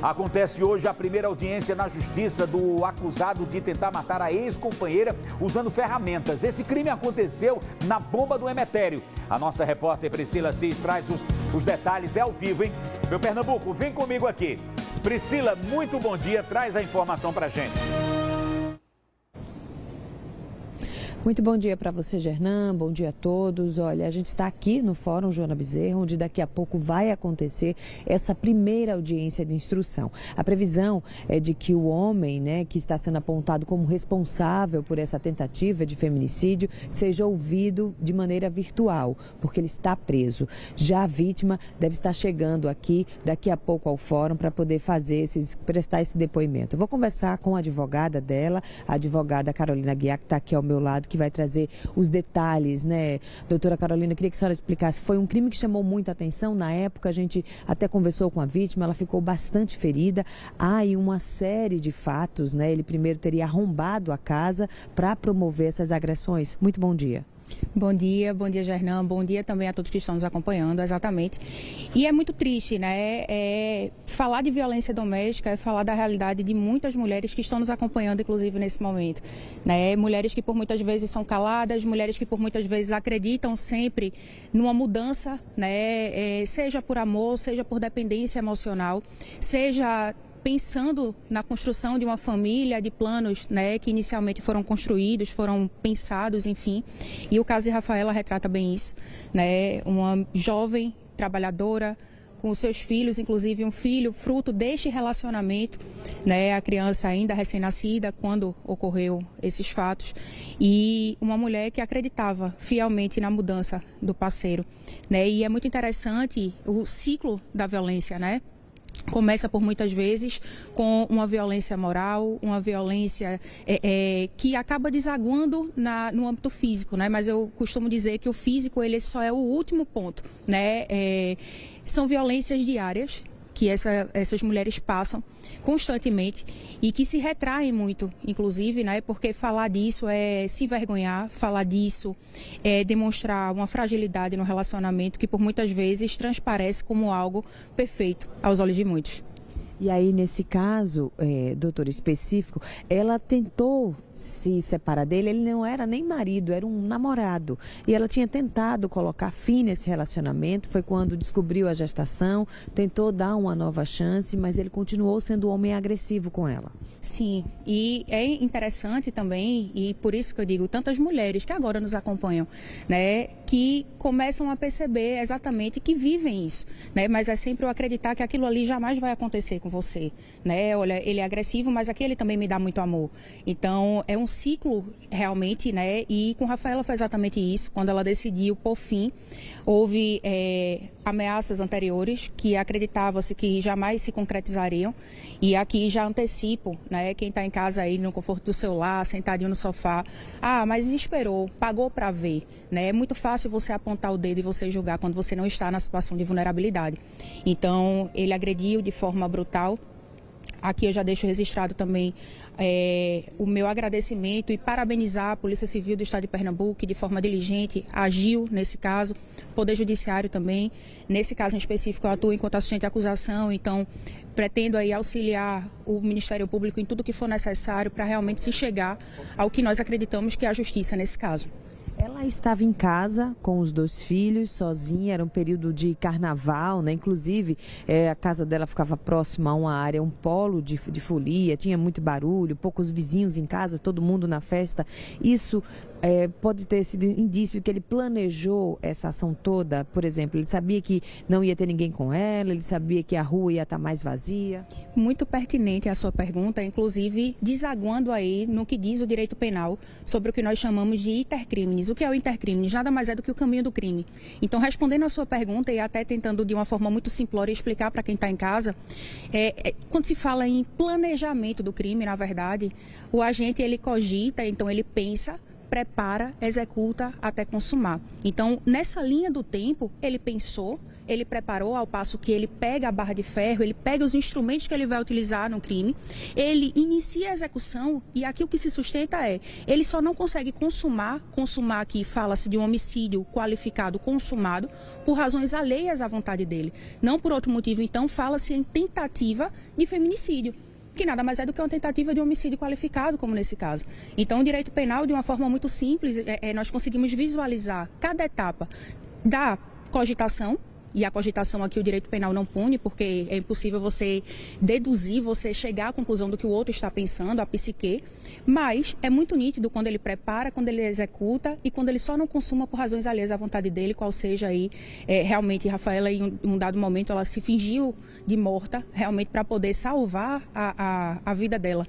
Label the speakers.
Speaker 1: Acontece hoje a primeira audiência na justiça do acusado de tentar matar a ex-companheira usando ferramentas. Esse crime aconteceu na bomba do Emetério. A nossa repórter Priscila Cis traz os detalhes, é ao vivo, hein? Meu Pernambuco, vem comigo aqui. Priscila, muito bom dia, traz a informação pra gente.
Speaker 2: Muito bom dia para você, Gernan. Bom dia a todos. Olha, a gente está aqui no Fórum Joana Bezerra, onde daqui a pouco vai acontecer essa primeira audiência de instrução. A previsão é de que o homem, que está sendo apontado como responsável por essa tentativa de feminicídio, seja ouvido de maneira virtual, porque ele está preso. Já a vítima deve estar chegando aqui daqui a pouco ao Fórum para poder prestar esse depoimento. Eu vou conversar com a advogada dela, a advogada Carolina Guiar, que está aqui ao meu lado, que vai trazer os detalhes, Doutora Carolina, queria que a senhora explicasse. Foi um crime que chamou muita atenção. Na época, a gente até conversou com a vítima, ela ficou bastante ferida. Há aí uma série de fatos, Ele primeiro teria arrombado a casa para promover essas agressões. Muito bom dia.
Speaker 3: Bom dia, Gernan, bom dia também a todos que estão nos acompanhando, exatamente. E é muito triste, falar de violência doméstica é falar da realidade de muitas mulheres que estão nos acompanhando, inclusive, nesse momento. Mulheres que por muitas vezes são caladas, mulheres que por muitas vezes acreditam sempre numa mudança, seja por amor, seja por dependência emocional, seja pensando na construção de uma família, de planos que inicialmente foram construídos, foram pensados, enfim. E o caso de Rafaela retrata bem isso. Uma jovem trabalhadora, com os seus filhos, inclusive um filho, fruto deste relacionamento, a criança ainda recém-nascida, quando ocorreu esses fatos, e uma mulher que acreditava fielmente na mudança do parceiro. E é muito interessante o ciclo da violência, Começa por muitas vezes com uma violência moral, uma violência que acaba desaguando no âmbito físico, Mas eu costumo dizer que o físico ele só é o último ponto, São violências diárias que essas mulheres passam constantemente e que se retraem muito, inclusive, porque falar disso é se envergonhar, falar disso é demonstrar uma fragilidade no relacionamento que por muitas vezes transparece como algo perfeito aos olhos de muitos.
Speaker 2: E aí, nesse caso, doutor específico, ela tentou se separar dele, ele não era nem marido, era um namorado. E ela tinha tentado colocar fim nesse relacionamento, foi quando descobriu a gestação, tentou dar uma nova chance, mas ele continuou sendo um homem agressivo com ela.
Speaker 3: Sim, e é interessante também, e por isso que eu digo, tantas mulheres que agora nos acompanham, que começam a perceber exatamente que vivem isso, mas é sempre o acreditar que aquilo ali jamais vai acontecer com você, Olha, ele é agressivo, mas aqui ele também me dá muito amor. Então, é um ciclo realmente, E com Rafaela foi exatamente isso. Quando ela decidiu pôr fim, houve ameaças anteriores que acreditava-se que jamais se concretizariam. E aqui já antecipo, Quem está em casa aí no conforto do seu lar, sentadinho no sofá, mas esperou, pagou para ver, É muito fácil você apontar o dedo e você julgar quando você não está na situação de vulnerabilidade. Então, ele agrediu de forma brutal. Aqui eu já deixo registrado também o meu agradecimento e parabenizar a Polícia Civil do Estado de Pernambuco, que de forma diligente agiu nesse caso, o Poder Judiciário também. Nesse caso em específico eu atuo enquanto assistente de acusação, então pretendo aí auxiliar o Ministério Público em tudo que for necessário para realmente se chegar ao que nós acreditamos que é a justiça nesse caso.
Speaker 2: Ela estava em casa com os 2 filhos, sozinha, era um período de carnaval, Inclusive, a casa dela ficava próxima a uma área, um polo de folia, tinha muito barulho, poucos vizinhos em casa, todo mundo na festa. Isso pode ter sido indício que ele planejou essa ação toda. Por exemplo, ele sabia que não ia ter ninguém com ela, ele sabia que a rua ia estar mais vazia.
Speaker 3: Muito pertinente a sua pergunta, inclusive desaguando aí no que diz o direito penal sobre o que nós chamamos de intercrimes. O que é o intercrimes? Nada mais é do que o caminho do crime. Então, respondendo a sua pergunta e até tentando de uma forma muito simplória explicar para quem está em casa, quando se fala em planejamento do crime, na verdade, o agente ele cogita, então ele pensa, prepara, executa até consumar. Então, nessa linha do tempo, ele pensou, ele preparou, ao passo que ele pega a barra de ferro, ele pega os instrumentos que ele vai utilizar no crime, ele inicia a execução e aqui o que se sustenta é, ele só não consegue consumar aqui fala-se de um homicídio qualificado consumado por razões alheias à vontade dele. Não por outro motivo, então, fala-se em tentativa de feminicídio, que nada mais é do que uma tentativa de homicídio qualificado, como nesse caso. Então, o direito penal, de uma forma muito simples, nós conseguimos visualizar cada etapa da cogitação, e a cogitação aqui o direito penal não pune, porque é impossível você deduzir, você chegar à conclusão do que o outro está pensando, a psique, mas é muito nítido quando ele prepara, quando ele executa e quando ele só não consuma por razões alheias à vontade dele, qual seja aí, realmente, Rafaela, em um dado momento, ela se fingiu de morta, realmente, para poder salvar a vida dela.